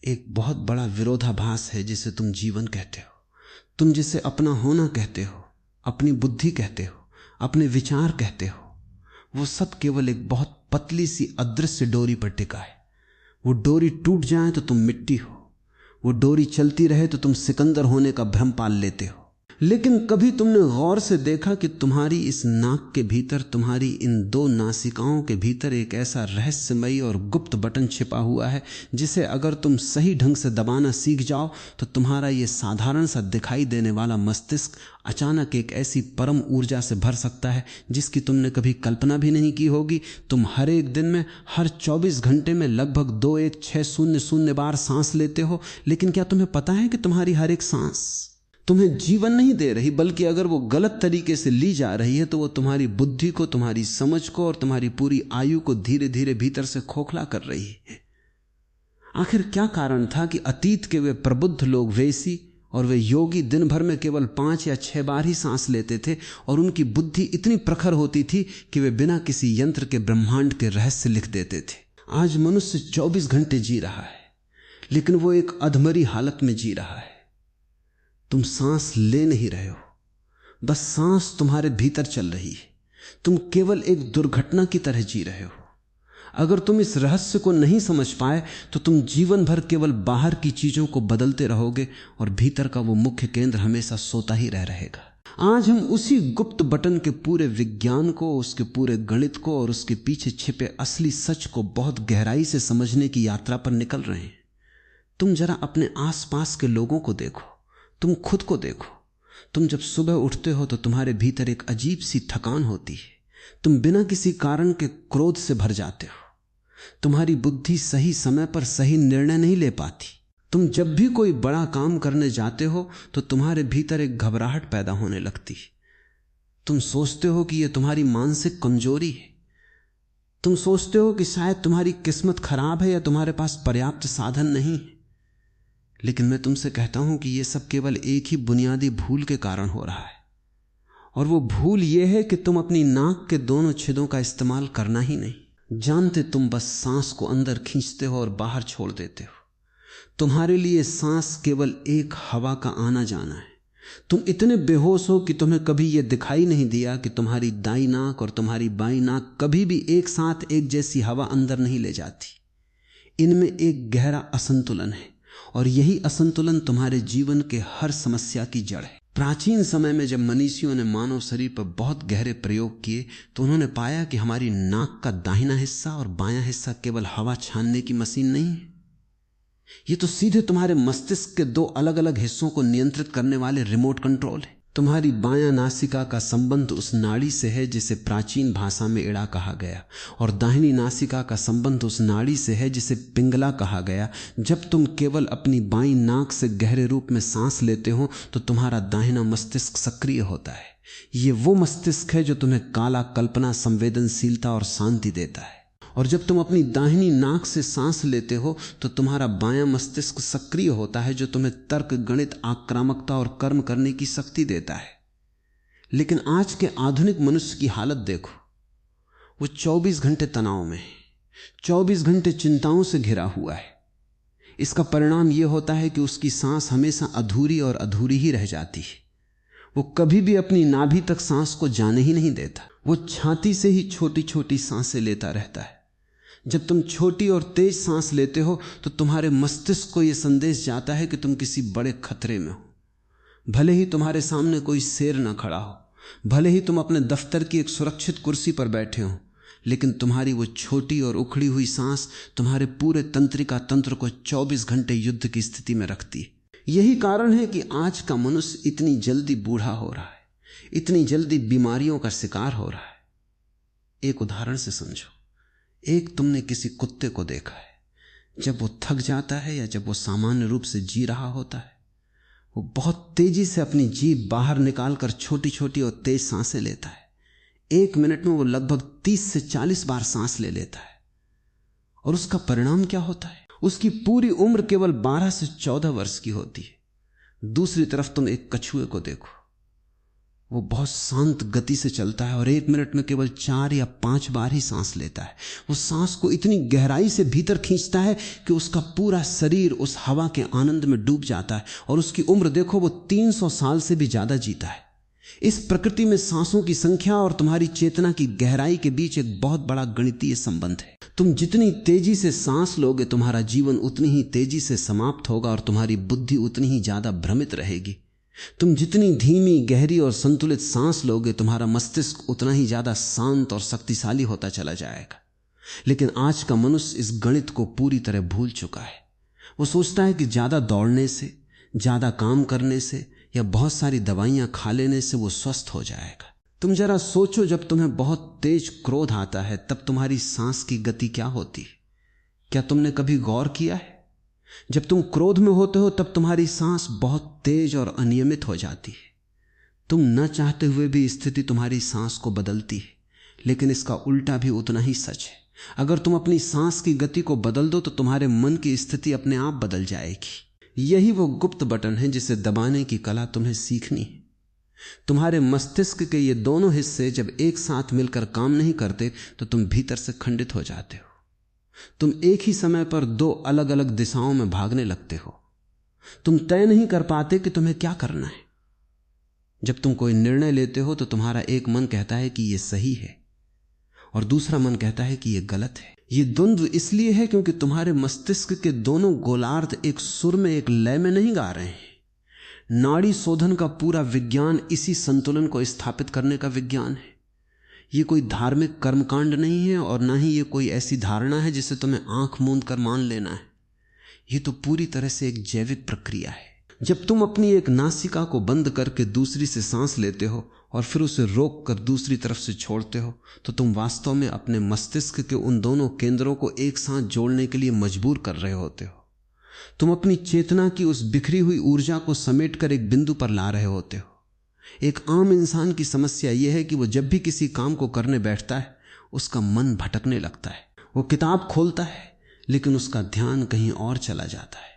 एक बहुत बड़ा विरोधाभास है जिसे तुम जीवन कहते हो। तुम जिसे अपना होना कहते हो, अपनी बुद्धि कहते हो, अपने विचार कहते हो, वो सब केवल एक बहुत पतली सी अदृश्य डोरी पर टिका है। वो डोरी टूट जाए तो तुम मिट्टी हो, वो डोरी चलती रहे तो तुम सिकंदर होने का भ्रम पाल लेते हो। लेकिन कभी तुमने गौर से देखा कि तुम्हारी इस नाक के भीतर, तुम्हारी इन दो नासिकाओं के भीतर एक ऐसा रहस्यमयी और गुप्त बटन छिपा हुआ है जिसे अगर तुम सही ढंग से दबाना सीख जाओ तो तुम्हारा ये साधारण सा दिखाई देने वाला मस्तिष्क अचानक एक ऐसी परम ऊर्जा से भर सकता है जिसकी तुमने कभी कल्पना भी नहीं की होगी। तुम हर एक दिन में, हर 24 घंटे में लगभग 21600 बार सांस लेते हो, लेकिन क्या तुम्हें पता है कि तुम्हारी हर एक सांस तुम्हें जीवन नहीं दे रही, बल्कि अगर वो गलत तरीके से ली जा रही है तो वो तुम्हारी बुद्धि को, तुम्हारी समझ को और तुम्हारी पूरी आयु को धीरे धीरे भीतर से खोखला कर रही है। आखिर क्या कारण था कि अतीत के वे प्रबुद्ध लोग, वेसी और वे योगी दिन भर में केवल 5 या 6 बार ही सांस लेते थे और उनकी बुद्धि इतनी प्रखर होती थी कि वे बिना किसी यंत्र के ब्रह्मांड के रहस्य लिख देते थे। आज मनुष्य 24 घंटे जी रहा है, लेकिन वो एक अधमरी हालत में जी रहा है। तुम सांस ले नहीं रहे हो, बस सांस तुम्हारे भीतर चल रही है। तुम केवल एक दुर्घटना की तरह जी रहे हो। अगर तुम इस रहस्य को नहीं समझ पाए तो तुम जीवन भर केवल बाहर की चीजों को बदलते रहोगे और भीतर का वो मुख्य केंद्र हमेशा सोता ही रहेगा। आज हम उसी गुप्त बटन के पूरे विज्ञान को, उसके पूरे गणित को और उसके पीछे छिपे असली सच को बहुत गहराई से समझने की यात्रा पर निकल रहे हैं। तुम जरा अपने आसपास के लोगों को देखो, तुम खुद को देखो। तुम जब सुबह उठते हो तो तुम्हारे भीतर एक अजीब सी थकान होती है। तुम बिना किसी कारण के क्रोध से भर जाते हो। तुम्हारी बुद्धि सही समय पर सही निर्णय नहीं ले पाती। तुम जब भी कोई बड़ा काम करने जाते हो तो तुम्हारे भीतर एक घबराहट पैदा होने लगती है। तुम सोचते हो कि यह तुम्हारी मानसिक कमजोरी है। तुम सोचते हो कि शायद तुम्हारी किस्मत खराब है या तुम्हारे पास पर्याप्त साधन नहीं है। लेकिन मैं तुमसे कहता हूं कि यह सब केवल एक ही बुनियादी भूल के कारण हो रहा है, और वो भूल यह है कि तुम अपनी नाक के दोनों छेदों का इस्तेमाल करना ही नहीं जानते। तुम बस सांस को अंदर खींचते हो और बाहर छोड़ देते हो। तुम्हारे लिए सांस केवल एक हवा का आना जाना है। तुम इतने बेहोश हो कि तुम्हें कभी यह दिखाई नहीं दिया कि तुम्हारी दाई नाक और तुम्हारी बाई नाक कभी भी एक साथ एक जैसी हवा अंदर नहीं ले जाती। इनमें एक गहरा असंतुलन है और यही असंतुलन तुम्हारे जीवन के हर समस्या की जड़ है। प्राचीन समय में जब मनीषियों ने मानव शरीर पर बहुत गहरे प्रयोग किए तो उन्होंने पाया कि हमारी नाक का दाहिना हिस्सा और बायां हिस्सा केवल हवा छानने की मशीन नहीं है। ये तो सीधे तुम्हारे मस्तिष्क के 2 अलग अलग हिस्सों को नियंत्रित करने वाले रिमोट कंट्रोल है। तुम्हारी बायां नासिका का संबंध उस नाड़ी से है जिसे प्राचीन भाषा में इड़ा कहा गया, और दाहिनी नासिका का संबंध उस नाड़ी से है जिसे पिंगला कहा गया। जब तुम केवल अपनी बाईं नाक से गहरे रूप में सांस लेते हो तो तुम्हारा दाहिना मस्तिष्क सक्रिय होता है। ये वो मस्तिष्क है जो तुम्हें काला, कल्पना, संवेदनशीलता और शांति देता है। और जब तुम अपनी दाहिनी नाक से सांस लेते हो तो तुम्हारा बायां मस्तिष्क सक्रिय होता है जो तुम्हें तर्क, गणित, आक्रामकता और कर्म करने की शक्ति देता है। लेकिन आज के आधुनिक मनुष्य की हालत देखो। वो 24 घंटे तनाव में है, 24 घंटे चिंताओं से घिरा हुआ है। इसका परिणाम यह होता है कि उसकी सांस हमेशा अधूरी और अधूरी ही रह जाती है। वो कभी भी अपनी नाभि तक सांस को जाने ही नहीं देता। वो छाती से ही छोटी छोटी सांसें लेता रहता है। जब तुम छोटी और तेज सांस लेते हो तो तुम्हारे मस्तिष्क को यह संदेश जाता है कि तुम किसी बड़े खतरे में हो। भले ही तुम्हारे सामने कोई शेर न खड़ा हो, भले ही तुम अपने दफ्तर की एक सुरक्षित कुर्सी पर बैठे हो, लेकिन तुम्हारी वो छोटी और उखड़ी हुई सांस तुम्हारे पूरे तंत्रिका तंत्र को 24 घंटे युद्ध की स्थिति में रखती है। यही कारण है कि आज का मनुष्य इतनी जल्दी बूढ़ा हो रहा है, इतनी जल्दी बीमारियों का शिकार हो रहा है। एक उदाहरण से समझो। एक तुमने किसी कुत्ते को देखा है, जब वो थक जाता है या जब वो सामान्य रूप से जी रहा होता है, वो बहुत तेजी से अपनी जीभ बाहर निकालकर छोटी छोटी और तेज सांसें लेता है। 1 मिनट में वो लगभग 30 से 40 बार सांस ले लेता है। और उसका परिणाम क्या होता है? उसकी पूरी उम्र केवल 12 से 14 वर्ष की होती है। दूसरी तरफ तुम एक कछुए को देखो। वो बहुत शांत गति से चलता है और 1 मिनट में केवल 4 या 5 बार ही सांस लेता है। वो सांस को इतनी गहराई से भीतर खींचता है कि उसका पूरा शरीर उस हवा के आनंद में डूब जाता है। और उसकी उम्र देखो, वो 300 साल से भी ज्यादा जीता है। इस प्रकृति में सांसों की संख्या और तुम्हारी चेतना की गहराई के बीच एक बहुत बड़ा गणितीय संबंध है। तुम जितनी तेजी से सांस लोगे, तुम्हारा जीवन उतनी ही तेजी से समाप्त होगा और तुम्हारी बुद्धि उतनी ही ज्यादा भ्रमित रहेगी। तुम जितनी धीमी, गहरी और संतुलित सांस लोगे, तुम्हारा मस्तिष्क उतना ही ज्यादा शांत और शक्तिशाली होता चला जाएगा। लेकिन आज का मनुष्य इस गणित को पूरी तरह भूल चुका है। वो सोचता है कि ज्यादा दौड़ने से, ज्यादा काम करने से या बहुत सारी दवाइयां खा लेने से वो स्वस्थ हो जाएगा। तुम जरा सोचो, जब तुम्हें बहुत तेज क्रोध आता है तब तुम्हारी सांस की गति क्या होती है? क्या तुमने कभी गौर किया है? जब तुम क्रोध में होते हो तब तुम्हारी सांस बहुत तेज और अनियमित हो जाती है। तुम न चाहते हुए भी स्थिति तुम्हारी सांस को बदलती है। लेकिन इसका उल्टा भी उतना ही सच है। अगर तुम अपनी सांस की गति को बदल दो तो तुम्हारे मन की स्थिति अपने आप बदल जाएगी। यही वो गुप्त बटन है जिसे दबाने की कला तुम्हें सीखनी है। तुम्हारे मस्तिष्क के ये दोनों हिस्से जब एक साथ मिलकर काम नहीं करते तो तुम भीतर से खंडित हो जाते हो। तुम एक ही समय पर 2 अलग अलग दिशाओं में भागने लगते हो। तुम तय नहीं कर पाते कि तुम्हें क्या करना है। जब तुम कोई निर्णय लेते हो तो तुम्हारा एक मन कहता है कि यह सही है और दूसरा मन कहता है कि यह गलत है। यह द्वंद्व इसलिए है क्योंकि तुम्हारे मस्तिष्क के दोनों गोलार्ध एक सुर में, एक लय में नहीं गा रहे हैं। नाड़ी शोधन का पूरा विज्ञान इसी संतुलन को स्थापित करने का विज्ञान है। ये कोई धार्मिक कर्मकांड नहीं है और ना ही ये कोई ऐसी धारणा है जिसे तुम्हें आंख मूंद कर मान लेना है। ये तो पूरी तरह से एक जैविक प्रक्रिया है। जब तुम अपनी एक नासिका को बंद करके दूसरी से सांस लेते हो और फिर उसे रोक कर दूसरी तरफ से छोड़ते हो तो तुम वास्तव में अपने मस्तिष्क के उन दोनों केंद्रों को एक साथ जोड़ने के लिए मजबूर कर रहे होते हो। तुम अपनी चेतना की उस बिखरी हुई ऊर्जा को समेटकर एक बिंदु पर ला रहे होते हो। एक आम इंसान की समस्या यह है कि वो जब भी किसी काम को करने बैठता है उसका मन भटकने लगता है। वो किताब खोलता है लेकिन उसका ध्यान कहीं और चला जाता है।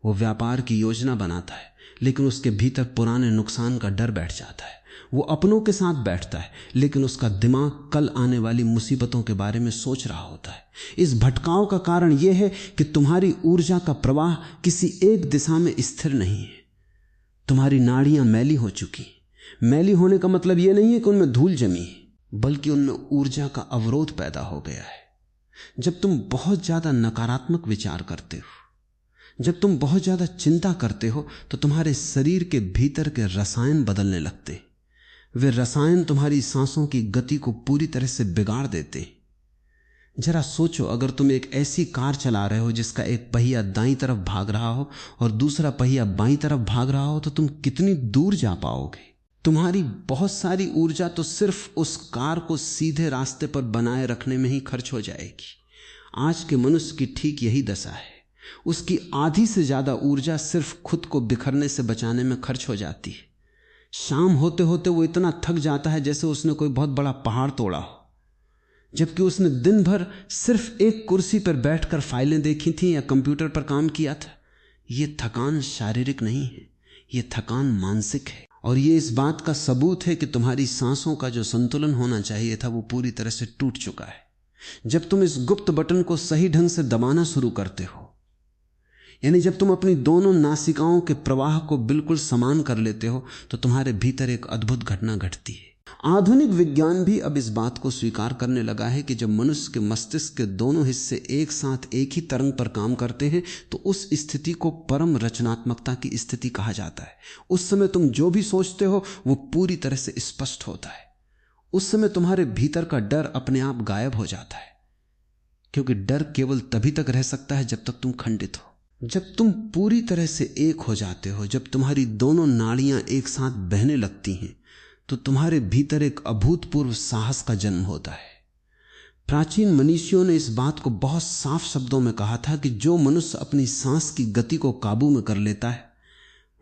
वो व्यापार की योजना बनाता है लेकिन उसके भीतर पुराने नुकसान का डर बैठ जाता है। वो अपनों के साथ बैठता है लेकिन उसका दिमाग कल आने वाली मुसीबतों के बारे में सोच रहा होता है। इस भटकाव का कारण यह है कि तुम्हारी ऊर्जा का प्रवाह किसी एक दिशा में स्थिर नहीं है। तुम्हारी नाड़ियां मैली हो चुकी। मैली होने का मतलब यह नहीं है कि उनमें धूल जमी है, बल्कि उनमें ऊर्जा का अवरोध पैदा हो गया है। जब तुम बहुत ज्यादा नकारात्मक विचार करते हो, जब तुम बहुत ज्यादा चिंता करते हो तो तुम्हारे शरीर के भीतर के रसायन बदलने लगते। वे रसायन तुम्हारी सांसों की गति को पूरी तरह से बिगाड़ देते। जरा सोचो, अगर तुम एक ऐसी कार चला रहे हो जिसका एक पहिया दाईं तरफ भाग रहा हो और दूसरा पहिया बाईं तरफ भाग रहा हो तो तुम कितनी दूर जा पाओगे? तुम्हारी बहुत सारी ऊर्जा तो सिर्फ उस कार को सीधे रास्ते पर बनाए रखने में ही खर्च हो जाएगी। आज के मनुष्य की ठीक यही दशा है। उसकी आधी से ज्यादा ऊर्जा सिर्फ खुद को बिखरने से बचाने में खर्च हो जाती है। शाम होते होते वो इतना थक जाता है जैसे उसने कोई बहुत बड़ा पहाड़ तोड़ा हो, जबकि उसने दिन भर सिर्फ एक कुर्सी पर बैठकर फाइलें देखी थी या कंप्यूटर पर काम किया था। ये थकान शारीरिक नहीं है, ये थकान मानसिक है। और ये इस बात का सबूत है कि तुम्हारी सांसों का जो संतुलन होना चाहिए था वो पूरी तरह से टूट चुका है। जब तुम इस गुप्त बटन को सही ढंग से दबाना शुरू करते हो, यानी जब तुम अपनी दोनों नासिकाओं के प्रवाह को बिल्कुल समान कर लेते हो, तो तुम्हारे भीतर एक अद्भुत घटना घटती है। आधुनिक विज्ञान भी अब इस बात को स्वीकार करने लगा है कि जब मनुष्य के मस्तिष्क के दोनों हिस्से एक साथ एक ही तरंग पर काम करते हैं तो उस स्थिति को परम रचनात्मकता की स्थिति कहा जाता है। उस समय तुम जो भी सोचते हो वो पूरी तरह से स्पष्ट होता है। उस समय तुम्हारे भीतर का डर अपने आप गायब हो जाता है, क्योंकि डर केवल तभी तक रह सकता है जब तक तुम खंडित हो। जब तुम पूरी तरह से एक हो जाते हो, जब तुम्हारी दोनों नाड़ियां एक साथ बहने लगती हैं, तो तुम्हारे भीतर एक अभूतपूर्व साहस का जन्म होता है। प्राचीन मनीषियों ने इस बात को बहुत साफ शब्दों में कहा था कि जो मनुष्य अपनी सांस की गति को काबू में कर लेता है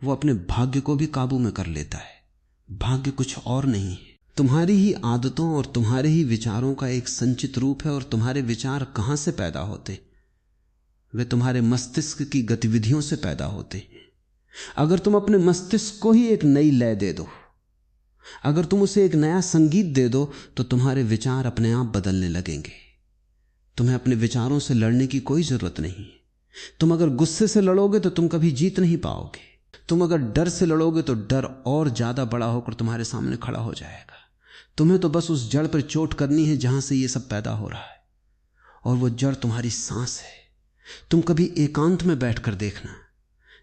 वो अपने भाग्य को भी काबू में कर लेता है। भाग्य कुछ और नहीं है, तुम्हारी ही आदतों और तुम्हारे ही विचारों का एक संचित रूप है। और तुम्हारे विचार कहां से पैदा होते? वे तुम्हारे मस्तिष्क की गतिविधियों से पैदा होते हैं। अगर तुम अपने मस्तिष्क को ही एक नई लय दे दो, अगर तुम उसे एक नया संगीत दे दो तो तुम्हारे विचार अपने आप बदलने लगेंगे। तुम्हें अपने विचारों से लड़ने की कोई जरूरत नहीं। तुम अगर गुस्से से लड़ोगे तो तुम कभी जीत नहीं पाओगे। तुम अगर डर से लड़ोगे तो डर और ज्यादा बड़ा होकर तुम्हारे सामने खड़ा हो जाएगा। तुम्हें तो बस उस जड़ पर चोट करनी है जहां से ये सब पैदा हो रहा है, और वो जड़ तुम्हारी सांस है। तुम कभी एकांत में बैठकर देखना,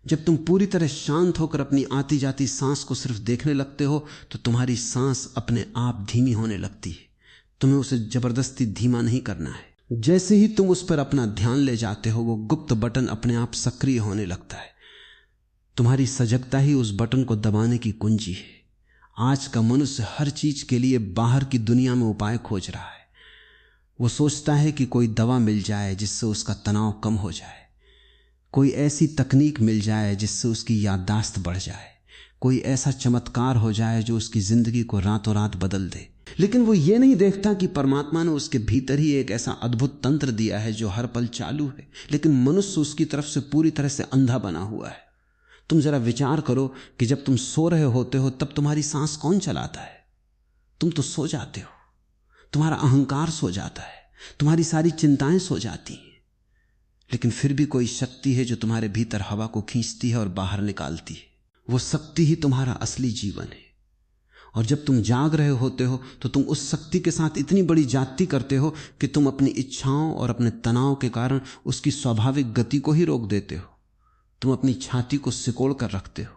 जब तुम पूरी तरह शांत होकर अपनी आती जाती सांस को सिर्फ देखने लगते हो तो तुम्हारी सांस अपने आप धीमी होने लगती है। तुम्हें उसे जबरदस्ती धीमा नहीं करना है। जैसे ही तुम उस पर अपना ध्यान ले जाते हो, वो गुप्त बटन अपने आप सक्रिय होने लगता है। तुम्हारी सजगता ही उस बटन को दबाने की कुंजी है। आज का मनुष्य हर चीज के लिए बाहर की दुनिया में उपाय खोज रहा है। वो सोचता है कि कोई दवा मिल जाए जिससे उसका तनाव कम हो जाए, कोई ऐसी तकनीक मिल जाए जिससे उसकी याददाश्त बढ़ जाए, कोई ऐसा चमत्कार हो जाए जो उसकी जिंदगी को रातों रात बदल दे। लेकिन वो ये नहीं देखता कि परमात्मा ने उसके भीतर ही एक ऐसा अद्भुत तंत्र दिया है जो हर पल चालू है, लेकिन मनुष्य उसकी तरफ से पूरी तरह से अंधा बना हुआ है। तुम जरा विचार करो कि जब तुम सो रहे होते हो तब तुम्हारी सांस कौन चलाता है? तुम तो सो जाते हो, तुम्हारा अहंकार सो जाता है, तुम्हारी सारी चिंताएं सो जाती हैं, लेकिन फिर भी कोई शक्ति है जो तुम्हारे भीतर हवा को खींचती है और बाहर निकालती है। वो शक्ति ही तुम्हारा असली जीवन है। और जब तुम जाग रहे होते हो तो तुम उस शक्ति के साथ इतनी बड़ी जाति करते हो कि तुम अपनी इच्छाओं और अपने तनाव के कारण उसकी स्वाभाविक गति को ही रोक देते हो। तुम अपनी छाती को सिकोड़ कर रखते हो,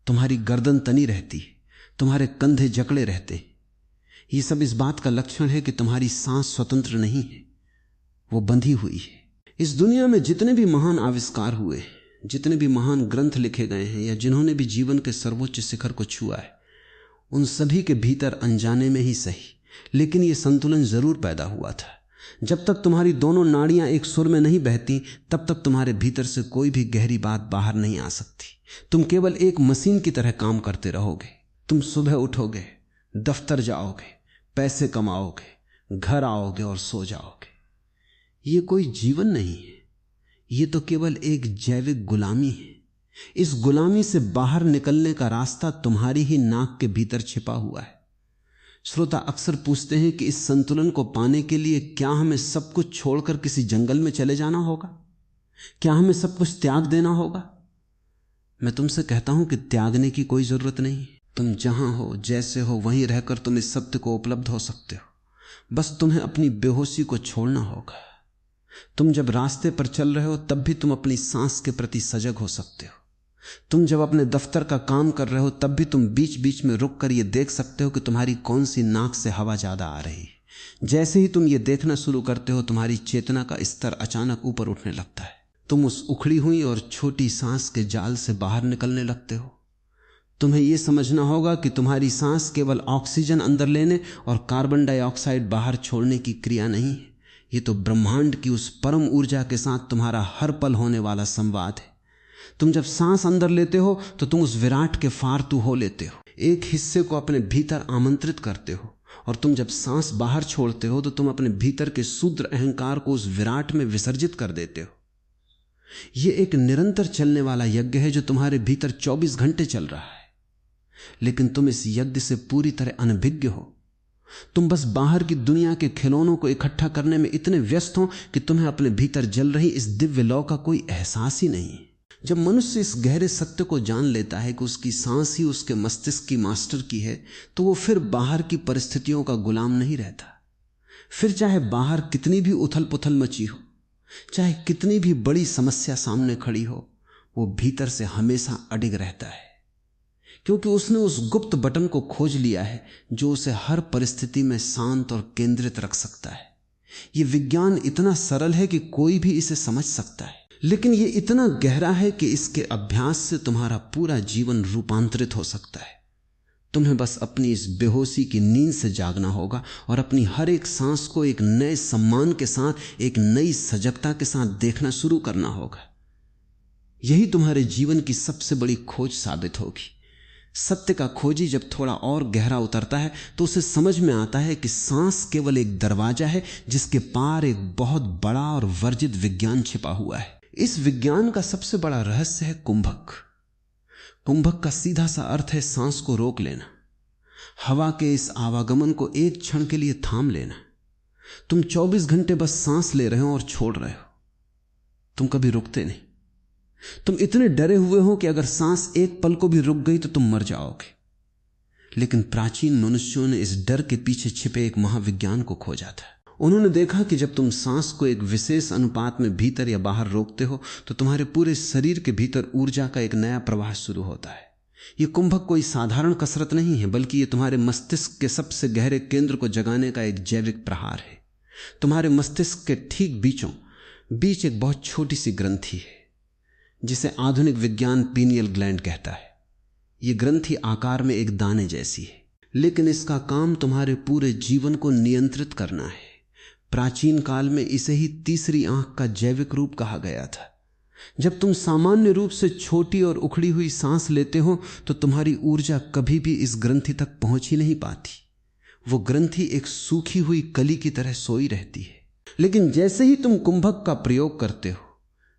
तुम्हारी गर्दन तनी रहती है, तुम्हारे कंधे जकड़े रहते हैं। ये सब इस बात का लक्षण है कि तुम्हारी सांस स्वतंत्र नहीं है, वो बंधी हुई है। इस दुनिया में जितने भी महान आविष्कार हुए, जितने भी महान ग्रंथ लिखे गए हैं, या जिन्होंने भी जीवन के सर्वोच्च शिखर को छुआ है, उन सभी के भीतर अनजाने में ही सही, लेकिन यह संतुलन जरूर पैदा हुआ था। जब तक तुम्हारी दोनों नाड़ियां एक सुर में नहीं बहती तब तक तुम्हारे भीतर से कोई भी गहरी बात बाहर नहीं आ सकती। तुम केवल एक मशीन की तरह काम करते रहोगे। तुम सुबह उठोगे, दफ्तर जाओगे, पैसे कमाओगे, घर आओगे और सो जाओगे। ये कोई जीवन नहीं है, ये तो केवल एक जैविक गुलामी है। इस गुलामी से बाहर निकलने का रास्ता तुम्हारी ही नाक के भीतर छिपा हुआ है। श्रोता अक्सर पूछते हैं कि इस संतुलन को पाने के लिए क्या हमें सब कुछ छोड़कर किसी जंगल में चले जाना होगा? क्या हमें सब कुछ त्याग देना होगा? मैं तुमसे कहता हूं कि त्यागने की कोई जरूरत नहीं। तुम जहां हो, जैसे हो, वहीं रहकर तुम इस सत्य को उपलब्ध हो सकते हो। बस तुम्हें अपनी बेहोशी को छोड़ना होगा। तुम जब रास्ते पर चल रहे हो तब भी तुम अपनी सांस के प्रति सजग हो सकते हो। तुम जब अपने दफ्तर का काम कर रहे हो तब भी तुम बीच बीच में रुक कर यह देख सकते हो कि तुम्हारी कौन सी नाक से हवा ज्यादा आ रही है। जैसे ही तुम ये देखना शुरू करते हो तुम्हारी चेतना का स्तर अचानक ऊपर उठने लगता है। तुम उस उखड़ी हुई और छोटी सांस के जाल से बाहर निकलने लगते हो। तुम्हें यह समझना होगा कि तुम्हारी सांस केवल ऑक्सीजन अंदर लेने और कार्बन डाइऑक्साइड बाहर छोड़ने की क्रिया नहीं है। ये तो ब्रह्मांड की उस परम ऊर्जा के साथ तुम्हारा हर पल होने वाला संवाद है। तुम जब सांस अंदर लेते हो तो तुम उस विराट के फारतू हो लेते हो, एक हिस्से को अपने भीतर आमंत्रित करते हो, और तुम जब सांस बाहर छोड़ते हो तो तुम अपने भीतर के शूद्र अहंकार को उस विराट में विसर्जित कर देते हो। यह एक निरंतर चलने वाला यज्ञ है जो तुम्हारे भीतर 24 घंटे चल रहा है, लेकिन तुम इस यज्ञ से पूरी तरह अनभिज्ञ हो। तुम बस बाहर की दुनिया के खिलौनों को इकट्ठा करने में इतने व्यस्त हो कि तुम्हें अपने भीतर जल रही इस दिव्य लौ का कोई एहसास ही नहीं। जब मनुष्य इस गहरे सत्य को जान लेता है कि उसकी सांस ही उसके मस्तिष्क की मास्टर की है, तो वो फिर बाहर की परिस्थितियों का गुलाम नहीं रहता। फिर चाहे बाहर कितनी भी उथल पुथल मची हो, चाहे कितनी भी बड़ी समस्या सामने खड़ी हो, वो भीतर से हमेशा अडिग रहता है, क्योंकि उसने उस गुप्त बटन को खोज लिया है जो उसे हर परिस्थिति में शांत और केंद्रित रख सकता है। यह विज्ञान इतना सरल है कि कोई भी इसे समझ सकता है, लेकिन यह इतना गहरा है कि इसके अभ्यास से तुम्हारा पूरा जीवन रूपांतरित हो सकता है। तुम्हें बस अपनी इस बेहोशी की नींद से जागना होगा और अपनी हर एक सांस को एक नए सम्मान के साथ, एक नई सजगता के साथ देखना शुरू करना होगा। यही तुम्हारे जीवन की सबसे बड़ी खोज साबित होगी। सत्य का खोजी जब थोड़ा और गहरा उतरता है तो उसे समझ में आता है कि सांस केवल एक दरवाजा है जिसके पार एक बहुत बड़ा और वर्जित विज्ञान छिपा हुआ है। इस विज्ञान का सबसे बड़ा रहस्य है कुंभक। कुंभक का सीधा सा अर्थ है सांस को रोक लेना। हवा के इस आवागमन को एक क्षण के लिए थाम लेना। तुम 24 घंटे बस सांस ले रहे हो और छोड़ रहे हो, तुम कभी रुकते नहीं। तुम इतने डरे हुए हो कि अगर सांस एक पल को भी रुक गई तो तुम मर जाओगे। लेकिन प्राचीन मनुष्यों ने इस डर के पीछे छिपे एक महाविज्ञान को खोजा था। उन्होंने देखा कि जब तुम सांस को एक विशेष अनुपात में भीतर या बाहर रोकते हो तो तुम्हारे पूरे शरीर के भीतर ऊर्जा का एक नया प्रवाह शुरू होता है। यह कुंभक कोई साधारण कसरत नहीं है, बल्कि यह तुम्हारे मस्तिष्क के सबसे गहरे केंद्र को जगाने का एक जैविक प्रहार है। तुम्हारे मस्तिष्क के ठीक बीच एक बहुत छोटी सी ग्रंथि है जिसे आधुनिक विज्ञान पीनियल ग्लैंड कहता है। यह ग्रंथि आकार में एक दाने जैसी है, लेकिन इसका काम तुम्हारे पूरे जीवन को नियंत्रित करना है। प्राचीन काल में इसे ही तीसरी आंख का जैविक रूप कहा गया था। जब तुम सामान्य रूप से छोटी और उखड़ी हुई सांस लेते हो तो तुम्हारी ऊर्जा कभी भी इस ग्रंथि तक पहुंच ही नहीं पाती। वो ग्रंथि एक सूखी हुई कली की तरह सोई रहती है। लेकिन जैसे ही तुम कुंभक का प्रयोग करते हो,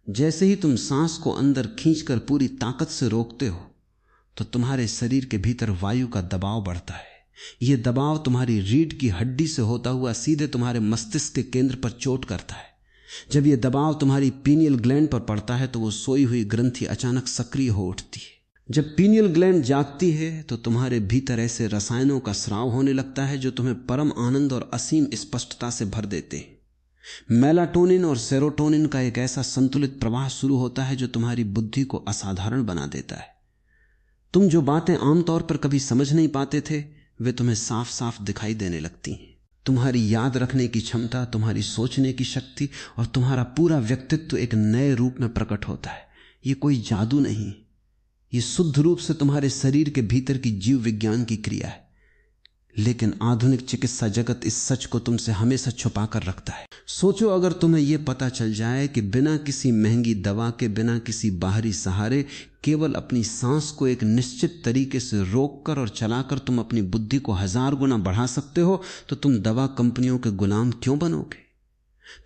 जैसे ही तुम सांस को अंदर खींचकर पूरी ताकत से रोकते हो, तो तुम्हारे शरीर के भीतर वायु का दबाव बढ़ता है। यह दबाव तुम्हारी रीढ़ की हड्डी से होता हुआ सीधे तुम्हारे मस्तिष्क के केंद्र पर चोट करता है। जब यह दबाव तुम्हारी पीनियल ग्लैंड पर पड़ता है तो वो सोई हुई ग्रंथि अचानक सक्रिय हो उठती है। जब पीनियल ग्लैंड जागती है तो तुम्हारे भीतर ऐसे रसायनों का स्राव होने लगता है जो तुम्हें परम आनंद और असीम स्पष्टता से भर देते हैं। मेलाटोनिन और सेरोटोनिन का एक ऐसा संतुलित प्रवाह शुरू होता है जो तुम्हारी बुद्धि को असाधारण बना देता है। तुम जो बातें आमतौर पर कभी समझ नहीं पाते थे, वे तुम्हें साफ साफ दिखाई देने लगती हैं। तुम्हारी याद रखने की क्षमता, तुम्हारी सोचने की शक्ति और तुम्हारा पूरा व्यक्तित्व एक नए रूप में प्रकट होता है। ये कोई जादू नहीं, ये शुद्ध रूप से तुम्हारे शरीर के भीतर की जीव विज्ञान की क्रिया है। लेकिन आधुनिक चिकित्सा जगत इस सच को तुमसे हमेशा छुपा कर रखता है। सोचो अगर तुम्हें यह पता चल जाए कि बिना किसी महंगी दवा के, बिना किसी बाहरी सहारे, केवल अपनी सांस को एक निश्चित तरीके से रोककर और चलाकर तुम अपनी बुद्धि को 1000 गुना बढ़ा सकते हो, तो तुम दवा कंपनियों के गुलाम क्यों बनोगे?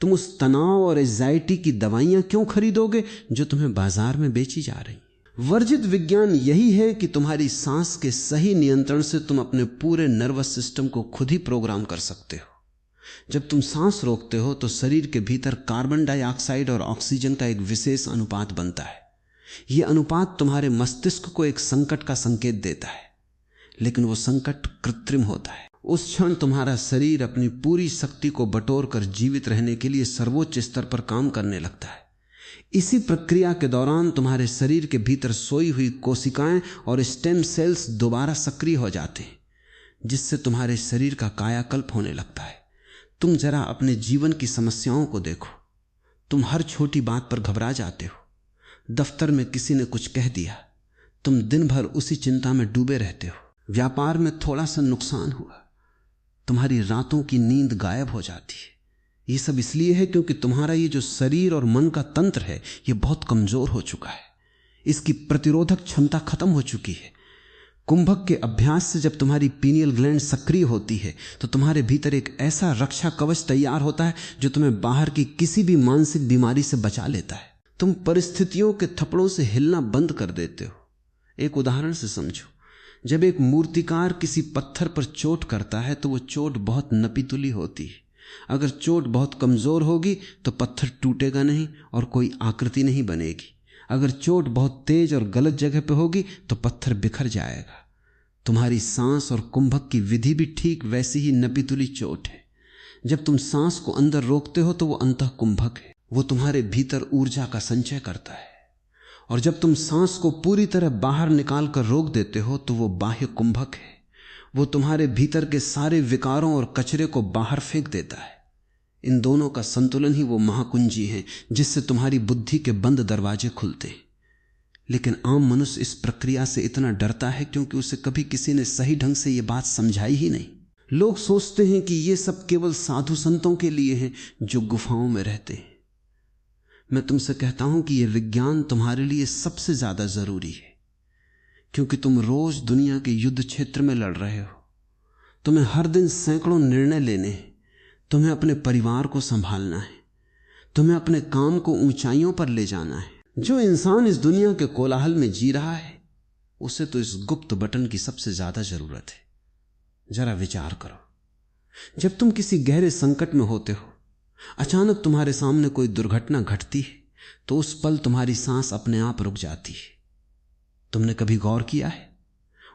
तुम उस तनाव और एंजाइटी की दवाइयां क्यों खरीदोगे जो तुम्हें बाजार में बेची जा रही? वर्जित विज्ञान यही है कि तुम्हारी सांस के सही नियंत्रण से तुम अपने पूरे नर्वस सिस्टम को खुद ही प्रोग्राम कर सकते हो। जब तुम सांस रोकते हो तो शरीर के भीतर कार्बन डाइऑक्साइड और ऑक्सीजन का एक विशेष अनुपात बनता है। यह अनुपात तुम्हारे मस्तिष्क को एक संकट का संकेत देता है, लेकिन वो संकट कृत्रिम होता है। उस क्षण तुम्हारा शरीर अपनी पूरी शक्ति को बटोरकर जीवित रहने के लिए सर्वोच्च स्तर पर काम करने लगता है। इसी प्रक्रिया के दौरान तुम्हारे शरीर के भीतर सोई हुई कोशिकाएं और स्टेम सेल्स दोबारा सक्रिय हो जाते हैं, जिससे तुम्हारे शरीर का कायाकल्प होने लगता है। तुम जरा अपने जीवन की समस्याओं को देखो। तुम हर छोटी बात पर घबरा जाते हो। दफ्तर में किसी ने कुछ कह दिया, तुम दिन भर उसी चिंता में डूबे रहते हो। व्यापार में थोड़ा सा नुकसान हुआ, तुम्हारी रातों की नींद गायब हो जाती है। ये सब इसलिए है क्योंकि तुम्हारा ये जो शरीर और मन का तंत्र है, ये बहुत कमजोर हो चुका है। इसकी प्रतिरोधक क्षमता खत्म हो चुकी है। कुंभक के अभ्यास से जब तुम्हारी पीनियल ग्लैंड सक्रिय होती है तो तुम्हारे भीतर एक ऐसा रक्षा कवच तैयार होता है जो तुम्हें बाहर की किसी भी मानसिक बीमारी से बचा लेता है। तुम परिस्थितियों के थप्पड़ों से हिलना बंद कर देते हो। एक उदाहरण से समझो। जब एक मूर्तिकार किसी पत्थर पर चोट करता है तो वो चोट बहुत नपीतुली होती है। अगर चोट बहुत कमजोर होगी तो पत्थर टूटेगा नहीं और कोई आकृति नहीं बनेगी। अगर चोट बहुत तेज और गलत जगह पे होगी तो पत्थर बिखर जाएगा। तुम्हारी सांस और कुंभक की विधि भी ठीक वैसी ही नपीतुली चोट है। जब तुम सांस को अंदर रोकते हो तो वो अंतः कुंभक है। वो तुम्हारे भीतर ऊर्जा का संचय करता है। और जब तुम सांस को पूरी तरह बाहर निकाल कर रोक देते हो तो वो बाह्य कुंभक है। वो तुम्हारे भीतर के सारे विकारों और कचरे को बाहर फेंक देता है। इन दोनों का संतुलन ही वो महाकुंजी है जिससे तुम्हारी बुद्धि के बंद दरवाजे खुलते हैं। लेकिन आम मनुष्य इस प्रक्रिया से इतना डरता है क्योंकि उसे कभी किसी ने सही ढंग से ये बात समझाई ही नहीं। लोग सोचते हैं कि ये सब केवल साधु संतों के लिए है जो गुफाओं में रहते हैं। मैं तुमसे कहता हूं कि यह विज्ञान तुम्हारे लिए सबसे ज्यादा जरूरी है, क्योंकि तुम रोज दुनिया के युद्ध क्षेत्र में लड़ रहे हो। तुम्हें हर दिन सैकड़ों निर्णय लेने हैं। तुम्हें अपने परिवार को संभालना है। तुम्हें अपने काम को ऊंचाइयों पर ले जाना है। जो इंसान इस दुनिया के कोलाहल में जी रहा है, उसे तो इस गुप्त बटन की सबसे ज्यादा जरूरत है। जरा विचार करो। जब तुम किसी गहरे संकट में होते हो, अचानक तुम्हारे सामने कोई दुर्घटना घटती है, तो उस पल तुम्हारी सांस अपने आप रुक जाती है। तुमने कभी गौर किया है?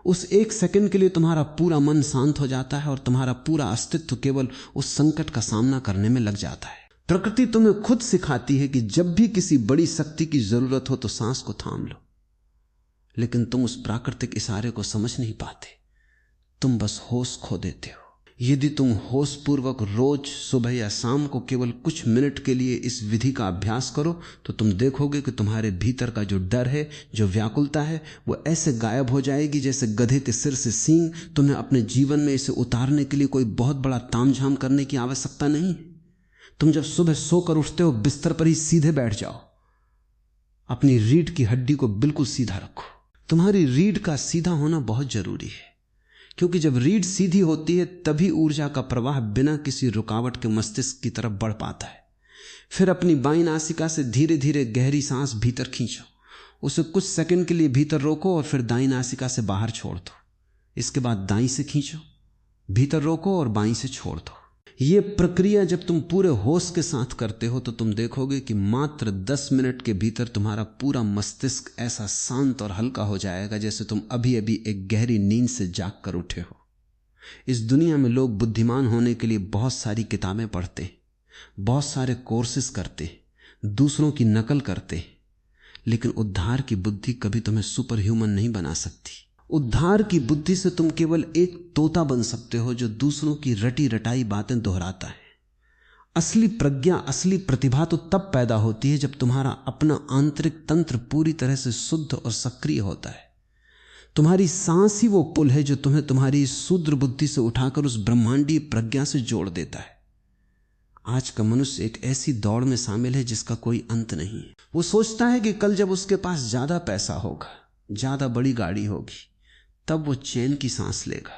उस एक सेकंड के लिए तुम्हारा पूरा मन शांत हो जाता है और तुम्हारा पूरा अस्तित्व केवल उस संकट का सामना करने में लग जाता है। प्रकृति तुम्हें खुद सिखाती है कि जब भी किसी बड़ी शक्ति की जरूरत हो तो सांस को थाम लो, लेकिन तुम उस प्राकृतिक इशारे को समझ नहीं पाते। तुम बस होश खो देते हो। यदि तुम होश पूर्वक रोज सुबह या शाम को केवल कुछ मिनट के लिए इस विधि का अभ्यास करो, तो तुम देखोगे कि तुम्हारे भीतर का जो डर है, जो व्याकुलता है, वो ऐसे गायब हो जाएगी जैसे गधे के सिर से सींग। तुम्हें अपने जीवन में इसे उतारने के लिए कोई बहुत बड़ा तामझाम करने की आवश्यकता नहीं। तुम जब सुबह सोकर उठते हो, बिस्तर पर ही सीधे बैठ जाओ। अपनी रीढ़ की हड्डी को बिल्कुल सीधा रखो। तुम्हारी रीढ़ का सीधा होना बहुत जरूरी है, क्योंकि जब रीढ़ सीधी होती है तभी ऊर्जा का प्रवाह बिना किसी रुकावट के मस्तिष्क की तरफ बढ़ पाता है। फिर अपनी बाईं नासिका से धीरे धीरे गहरी सांस भीतर खींचो, उसे कुछ सेकंड के लिए भीतर रोको और फिर दाईं नासिका से बाहर छोड़ दो। इसके बाद दाईं से खींचो, भीतर रोको और बाईं से छोड़ दो। यह प्रक्रिया जब तुम पूरे होश के साथ करते हो तो तुम देखोगे कि मात्र 10 मिनट के भीतर तुम्हारा पूरा मस्तिष्क ऐसा शांत और हल्का हो जाएगा जैसे तुम अभी अभी एक गहरी नींद से जाग कर उठे हो। इस दुनिया में लोग बुद्धिमान होने के लिए बहुत सारी किताबें पढ़ते, बहुत सारे कोर्सेज करते, दूसरों की नकल करते, लेकिन उद्धार की बुद्धि कभी तुम्हें सुपर ह्यूमन नहीं बना सकती। उद्धार की बुद्धि से तुम केवल एक तोता बन सकते हो जो दूसरों की रटी रटाई बातें दोहराता है। असली प्रज्ञा, असली प्रतिभा तो तब पैदा होती है जब तुम्हारा अपना आंतरिक तंत्र पूरी तरह से शुद्ध और सक्रिय होता है। तुम्हारी सांस ही वो पुल है जो तुम्हें तुम्हारी शूद्र बुद्धि से उठाकर उस ब्रह्मांडीय प्रज्ञा से जोड़ देता है। आज का मनुष्य एक ऐसी दौड़ में शामिल है जिसका कोई अंत नहीं है। वो सोचता है कि कल जब उसके पास ज्यादा पैसा होगा, ज्यादा बड़ी गाड़ी होगी, तब वो चैन की सांस लेगा।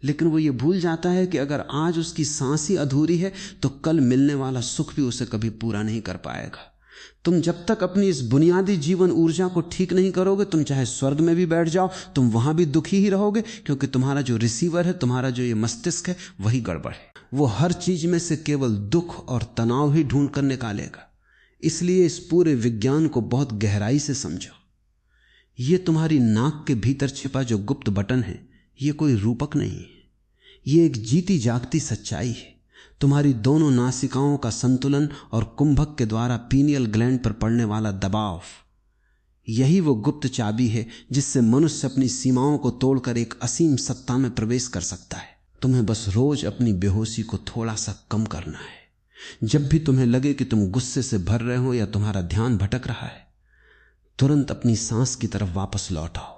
लेकिन वो ये भूल जाता है कि अगर आज उसकी सांस ही अधूरी है तो कल मिलने वाला सुख भी उसे कभी पूरा नहीं कर पाएगा। तुम जब तक अपनी इस बुनियादी जीवन ऊर्जा को ठीक नहीं करोगे, तुम चाहे स्वर्ग में भी बैठ जाओ, तुम वहां भी दुखी ही रहोगे, क्योंकि तुम्हारा जो रिसीवर है, तुम्हारा जो ये मस्तिष्क है, वही गड़बड़ है। वो हर चीज में से केवल दुख और तनाव ही ढूंढ कर निकालेगा। इसलिए इस पूरे विज्ञान को बहुत गहराई से समझो। ये तुम्हारी नाक के भीतर छिपा जो गुप्त बटन है, ये कोई रूपक नहीं है, ये एक जीती जागती सच्चाई है। तुम्हारी दोनों नासिकाओं का संतुलन और कुंभक के द्वारा पीनियल ग्लैंड पर पड़ने वाला दबाव, यही वो गुप्त चाबी है जिससे मनुष्य अपनी सीमाओं को तोड़कर एक असीम सत्ता में प्रवेश कर सकता है। तुम्हें बस रोज अपनी बेहोशी को थोड़ा सा कम करना है। जब भी तुम्हें लगे कि तुम गुस्से से भर रहे हो या तुम्हारा ध्यान भटक रहा है, तुरंत अपनी सांस की तरफ वापस लौट आओ।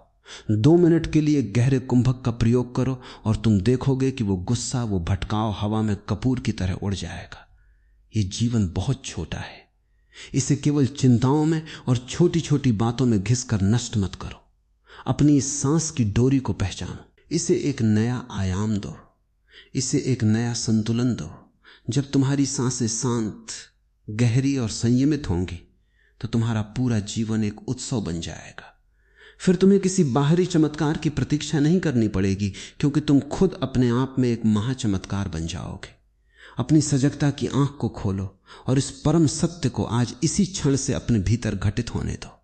2 मिनट के लिए गहरे कुंभक का प्रयोग करो और तुम देखोगे कि वो गुस्सा, वो भटकाव हवा में कपूर की तरह उड़ जाएगा। ये जीवन बहुत छोटा है, इसे केवल चिंताओं में और छोटी छोटी बातों में घिसकर नष्ट मत करो। अपनी इस सांस की डोरी को पहचानो, इसे एक नया आयाम दो, इसे एक नया संतुलन दो। जब तुम्हारी सांसें शांत, गहरी और संयमित होंगी तो तुम्हारा पूरा जीवन एक उत्सव बन जाएगा। फिर तुम्हें किसी बाहरी चमत्कार की प्रतीक्षा नहीं करनी पड़ेगी, क्योंकि तुम खुद अपने आप में एक महाचमत्कार बन जाओगे। अपनी सजगता की आंख को खोलो और इस परम सत्य को आज इसी क्षण से अपने भीतर घटित होने दो।